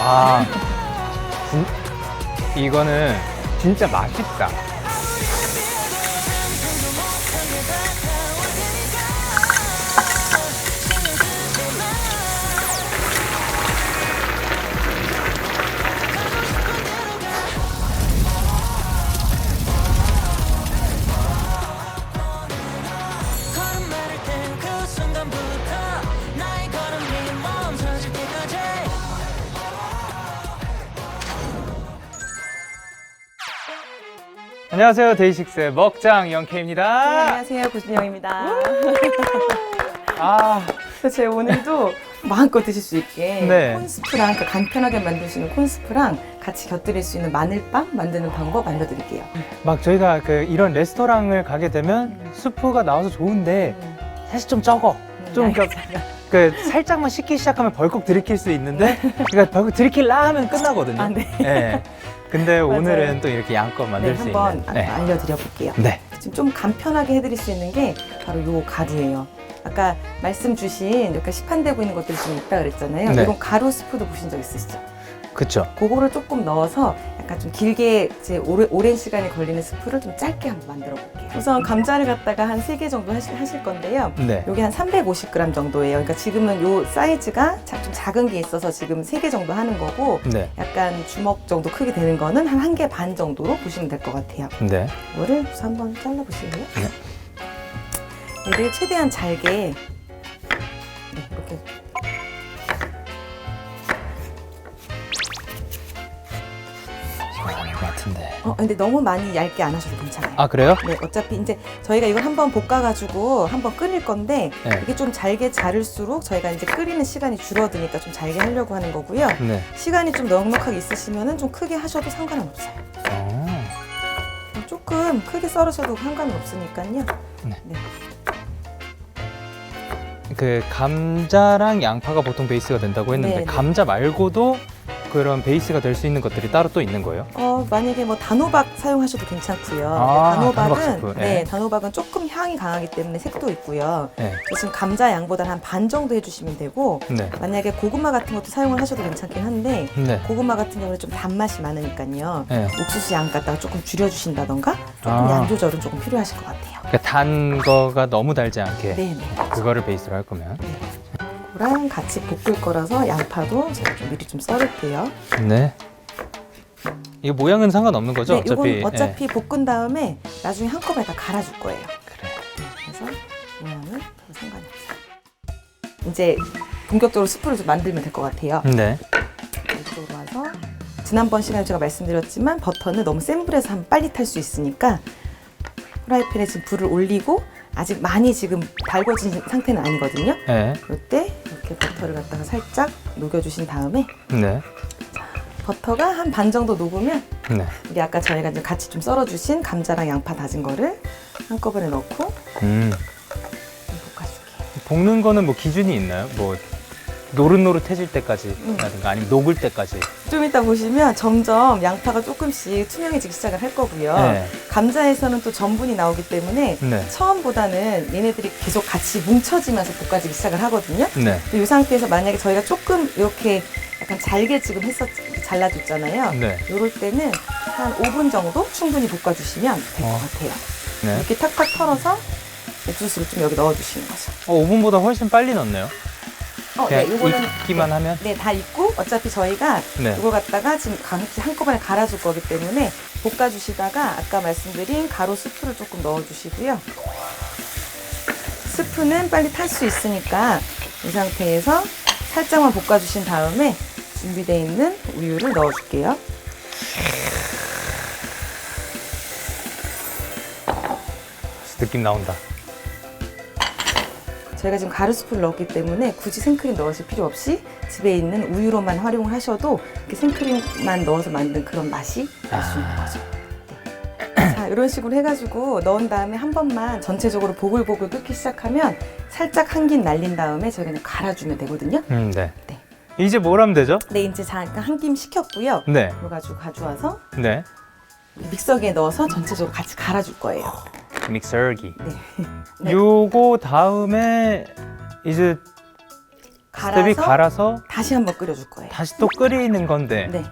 아, 이거는 진짜 맛있다. 안녕하세요, 데이식스의 먹장 영케입니다. 네, 안녕하세요, 고진영입니다. 아, 제 오늘도 마음껏 드실 수 있게 네. 콘스프랑 간편하게 만들 수 있는 콘스프랑 같이 곁들일 수 있는 마늘빵 만드는 방법 알려드릴게요. 막 저희가 이런 레스토랑을 가게 되면 수프가 나와서 좋은데 사실 좀 적어. 좀 살짝만 식기 시작하면 벌컥 들이킬 수 있는데 그러니까 벌컥 들이킬라 하면 끝나거든요. 아, 네. 네. 근데 맞아요. 오늘은 또 이렇게 양껏 만들 수 한번 있는. 네. 알려드려 볼게요. 네. 지금 좀 간편하게 해드릴 수 있는 게 바로 요 가루예요. 아까 말씀 주신 이렇게 시판되고 있는 것들이 좀 있다 그랬잖아요. 네. 이런 가루 스프도 보신 적 있으시죠? 그쵸. 그거를 조금 넣어서 약간 좀 길게 이제 오랜 시간이 걸리는 스프를 좀 짧게 한번 만들어 볼게요. 우선 감자를 갖다가 한 3개 정도 하실 건데요. 네. 여기 한 350g 정도예요. 그러니까 지금은 요 사이즈가 좀 작은 게 있어서 지금 3개 정도 하는 거고 네. 약간 주먹 정도 크게 되는 거는 한 1개 반 정도로 보시면 될 것 같아요. 네. 이거를 우선 한번 잘라보실래요? 네. 얘를 최대한 잘게 네, 이렇게 아닌 것 같은데. 근데 너무 많이 얇게 안 하셔도 괜찮아요. 아, 그래요? 네, 어차피 이제 저희가 이걸 한번 볶아가지고 한번 끓일 건데 네. 이게 좀 잘게 자를수록 저희가 이제 끓이는 시간이 줄어드니까 좀 잘게 하려고 하는 거고요. 네. 시간이 좀 넉넉하게 있으시면은 좀 크게 하셔도 상관은 없어요. 조금 크게 썰으셔도 상관은 없으니까요. 네. 네. 그 감자랑 양파가 보통 베이스가 된다고 했는데 네, 네. 감자 말고도 그런 베이스가 될 수 있는 것들이 따로 또 있는 거예요? 만약에 뭐 단호박 사용하셔도 괜찮고요. 아, 단호박은 단호박 스프. 네. 네, 단호박은 조금 향이 강하기 때문에 색도 있고요. 네. 지금 감자 양보다 한 반 정도 해주시면 되고 네. 만약에 고구마 같은 것도 사용을 하셔도 괜찮긴 한데 네. 고구마 같은 경우는 좀 단맛이 많으니까요. 네. 옥수수 양 갖다가 조금 줄여주신다던가 조금 아. 양 조절은 조금 필요하실 것 같아요. 그러니까 단 거가 너무 달지 않게 네네. 그거를 베이스로 할 거면. 그거랑 같이 볶을 거라서 양파도 제가 좀 미리 좀 썰을게요. 네. 이거 모양은 상관없는 거죠? 네, 어차피. 이건 어차피 볶은 다음에 나중에 한꺼번에 다 갈아줄 거예요. 그래. 그래서 모양은 별 상관이 없어요. 이제 본격적으로 스프를 좀 만들면 될 것 같아요. 네. 이쪽으로 와서 지난번 시간에 제가 말씀드렸지만 버터는 너무 센 불에서 하면 빨리 탈 수 있으니까 프라이팬에 지금 불을 올리고 아직 많이 지금 달궈진 상태는 아니거든요. 네. 이때 이렇게 버터를 갖다가 살짝 녹여주신 다음에 네. 버터가 한 반 정도 녹으면 네. 우리 아까 저희가 이제 같이 좀 썰어주신 감자랑 양파 다진 거를 한꺼번에 넣고 볶아줄게요. 볶는 거는 뭐 기준이 있나요? 뭐 노릇노릇해질 때까지라든가 아니면 녹을 때까지. 좀 이따 보시면 점점 양파가 조금씩 투명해지기 시작을 할 거고요. 네. 감자에서는 또 전분이 나오기 때문에 네. 처음보다는 얘네들이 계속 같이 뭉쳐지면서 볶아지기 시작을 하거든요. 네. 이 상태에서 만약에 저희가 조금 이렇게 약간 잘게 지금 잘라줬잖아요. 네. 이럴 때는 한 5분 정도 충분히 볶아주시면 될 것 같아요. 네. 이렇게 탁탁 털어서 옥수수를 좀 여기 넣어주시는 거죠. 5분보다 훨씬 빨리 넣네요. 네, 그냥 요거는 익기만 하면? 네, 다 익고 어차피 저희가 네. 이거 갖다가 지금 한꺼번에 갈아줄 거기 때문에 볶아주시다가 아까 말씀드린 가루 스프를 조금 넣어주시고요. 스프는 빨리 탈 수 있으니까 이 상태에서 살짝만 볶아주신 다음에 준비되어 있는 우유를 넣어줄게요. 느낌 나온다. 저희가 지금 가루 스프를 넣었기 때문에 굳이 생크림 넣으실 필요 없이 집에 있는 우유로만 활용을 하셔도 이렇게 생크림만 넣어서 만든 그런 맛이 날 수 있는 거죠. 네. 자, 이런 식으로 해가지고 넣은 다음에 한 번만 전체적으로 보글보글 끓기 시작하면 살짝 한 김 날린 다음에 저희가 그냥 갈아주면 되거든요. 네. 네. 이제 뭘 하면 되죠? 네, 이제 잠깐 한 김 식혔고요. 네. 그래가지고 가져와서 네. 믹서기에 넣어서 전체적으로 같이 갈아줄 거예요. 믹서기. 네. 네. 요거 다음에 이제 스텝이 갈아서 다시 한번 끓여줄 거예요. 다시 또 끓이는 건데 네.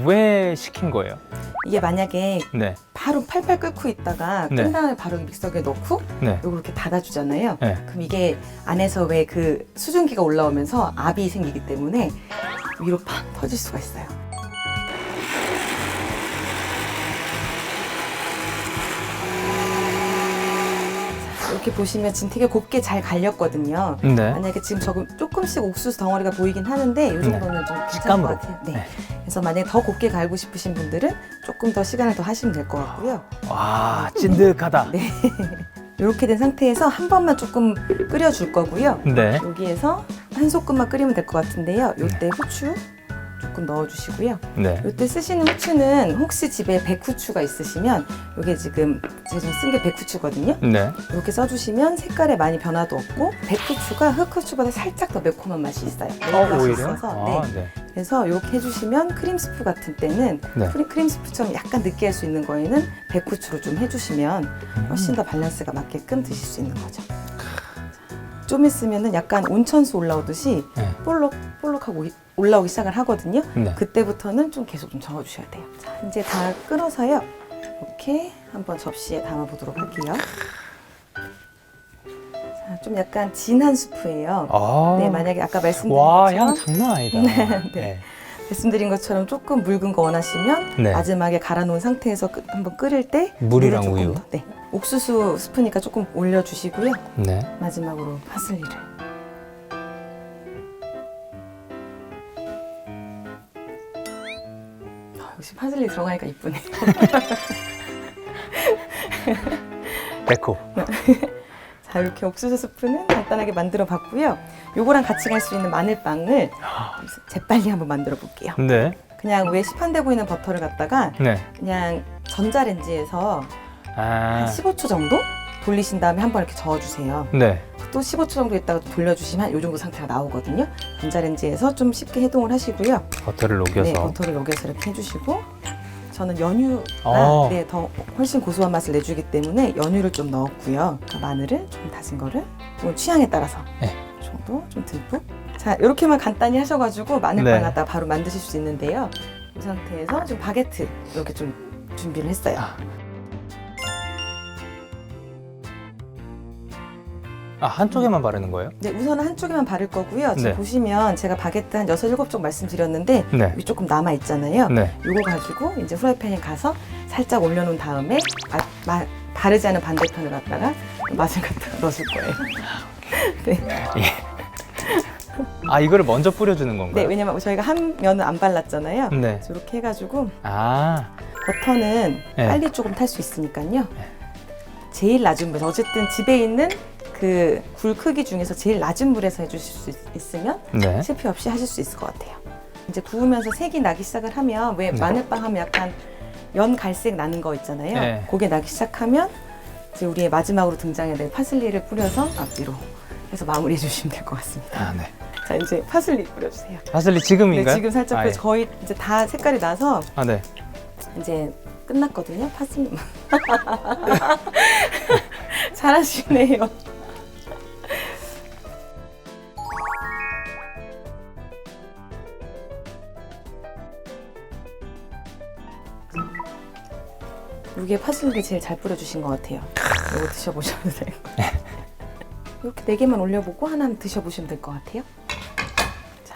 왜 시킨 거예요? 이게 만약에 네, 바로 팔팔 끓고 있다가 네. 끈 다음에 바로 믹서기에 넣고 네, 요거 이렇게 닫아주잖아요. 네. 그럼 이게 안에서 왜 그 수증기가 올라오면서 압이 생기기 때문에 위로 팍 터질 수가 있어요. 이렇게 보시면 지금 되게 곱게 잘 갈렸거든요. 네. 만약에 지금 조금씩 옥수수 덩어리가 보이긴 하는데 이 정도는 좀 괜찮을 식감으로. 것 같아요. 네. 네. 그래서 만약에 더 곱게 갈고 싶으신 분들은 조금 더 시간을 더 하시면 될 것 같고요. 와, 찐득하다. 네. 이렇게 된 상태에서 한 번만 조금 끓여줄 거고요. 네. 여기에서 한 소끔만 끓이면 될 것 같은데요. 이때 후추 조금 넣어주시고요. 네. 이때 쓰시는 후추는 혹시 집에 백후추가 있으시면 이게 지금 제가 지금 쓴 게 백후추거든요. 네. 이렇게 써주시면 색깔에 많이 변화도 없고 백후추가 흑후추보다 살짝 더 매콤한 맛이 있어요. 맛이 오히려? 있어서. 아, 네. 네. 그래서 이렇게 해주시면 크림 스프 같은 때는 네. 크림 스프처럼 약간 느끼할 수 있는 거에는 백후추로 좀 해주시면 훨씬 더 밸런스가 맞게끔 드실 수 있는 거죠. 좀 있으면은 약간 온천수 올라오듯이 네. 볼록볼록하고 올라오기 시작을 하거든요. 네. 그때부터는 좀 계속 좀 저어주셔야 돼요. 자, 이제 다 끓어서요. 이렇게 한번 접시에 담아보도록 할게요. 자, 좀 약간 진한 수프예요. 아. 네, 만약에 아까 말씀드린 와, 것처럼 향 장난 아니다. 네. 말씀드린 것처럼 조금 묽은 거 원하시면 네. 마지막에 갈아놓은 상태에서 한번 끓일 때 물이랑 물을 조금 우유. 더, 네. 옥수수 스프니까 조금 올려주시고요. 네. 마지막으로 파슬리를. 역시 파슬리 들어가니까 이쁘네요. 데코. 자, 이렇게 옥수수 스프는 간단하게 만들어 봤고요. 요거랑 같이 갈 수 있는 마늘빵을 재빨리 한번 만들어 볼게요. 네. 그냥 왜 시판돼 보이는 버터를 갖다가 네. 그냥 전자레인지에서 아. 한 15초 정도 돌리신 다음에 한번 이렇게 저어주세요. 네. 또 15초 정도 있다가 돌려주시면 이 정도 상태가 나오거든요. 전자레인지에서 좀 쉽게 해동을 하시고요. 버터를 녹여서. 네, 버터를 녹여서 이렇게 해주시고 저는 연유가 어. 네, 더 훨씬 고소한 맛을 내주기 때문에 연유를 좀 넣었고요. 마늘을 좀 다진 거를 뭐 취향에 따라서 네. 이 정도 좀 듬뿍. 자, 이렇게만 간단히 하셔가지고 마늘빵 네. 갖다가 바로 만드실 수 있는데요. 이 상태에서 지금 바게트 이렇게 좀 준비를 했어요. 아, 한쪽에만 바르는 거예요? 네, 우선은 한쪽에만 바를 거고요. 지금 네. 보시면 제가 바게트 한 6, 7쪽 말씀드렸는데 네. 여기 조금 남아 있잖아요. 네. 이거 가지고 이제 프라이팬에 가서 살짝 올려놓은 다음에 바르지 않은 반대편을 갖다가 맛을 갖다가 넣으실 거예요. 네. 아, 이거를 먼저 뿌려주는 네, 건가요? 왜냐면 저희가 한 면은 안 발랐잖아요. 네. 그래서 이렇게 해가지고 아. 버터는 네. 빨리 조금 탈 수 있으니까요. 제일 낮은 불, 어쨌든 집에 있는 그 굴 크기 중에서 제일 낮은 불에서 해주실 수 있으면 네. 실패 없이 하실 수 있을 것 같아요. 이제 구우면서 색이 나기 시작을 하면 왜 네. 마늘빵 하면 약간 연 갈색 나는 거 있잖아요. 네. 그게 나기 시작하면 이제 우리의 마지막으로 등장해야 될 파슬리를 뿌려서 앞뒤로 해서 마무리해 주시면 될 것 같습니다. 아, 네. 자, 이제 파슬리 뿌려주세요. 파슬리 네, 지금인가요? 지금 살짝 아, 예. 거의 이제 다 색깔이 나서 아, 네. 이제 끝났거든요. 파슬리. 잘하시네요. 이게 파슬리를 제일 잘 뿌려주신 것 같아요. 이거 드셔보셔도 돼요. 이렇게 4개만 올려보고 하나는 드셔보시면 될 것 같아요. 자.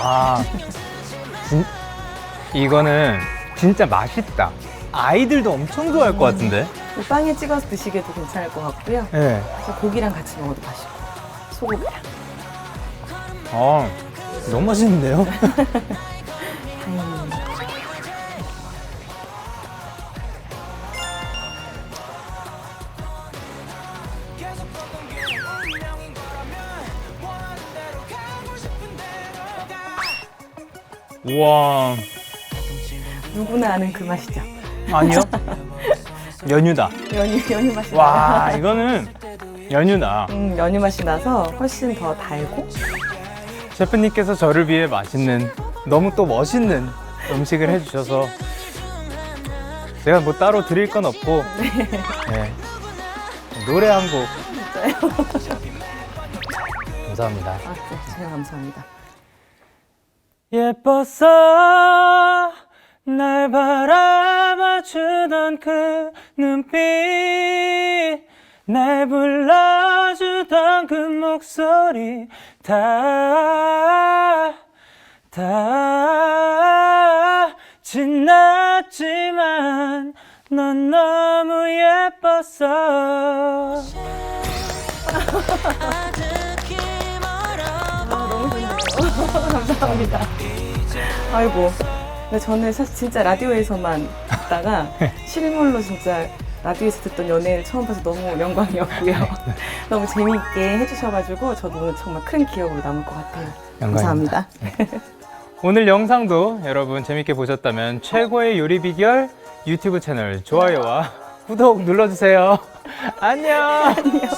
아, 이거는 진짜 맛있다. 아이들도 엄청 좋아할 것 같은데. 이 빵에 찍어서 드시기도 괜찮을 것 같고요. 네. 그래서 고기랑 같이 먹어도 맛있고 소고기랑. 아, 너무 맛있는데요? 다행히. 우와. 누구나 아는 그 맛이죠. 아니요. 연유다. 연유 맛이 와, 나요. 이거는 연유다. 연유 맛이 나서 훨씬 더 달고 셰프님께서 저를 위해 맛있는, 너무 또 멋있는 음식을 해주셔서 제가 뭐 따로 드릴 건 없고 네. 노래 한 곡. 감사합니다. 아, 네, 제가 감사합니다. 예뻤어 날 바라봐주던 그 눈빛, 날 불러주던 그 목소리, 다 지났지만 넌 너무 예뻤어. 너무 좋네요. 감사합니다. 아이고. 근데 저는 사실 진짜 라디오에서만 듣다가 실물로 진짜 라디오에서 듣던 연예를 처음 봐서 너무 영광이었고요. 너무 재미있게 해주셔가지고 저도 오늘 정말 큰 기억으로 남을 것 같아요. 영광입니다. 감사합니다. 오늘 영상도 여러분 재밌게 보셨다면 최고의 요리 비결 유튜브 채널 좋아요와 구독 눌러주세요. 안녕. 안녕.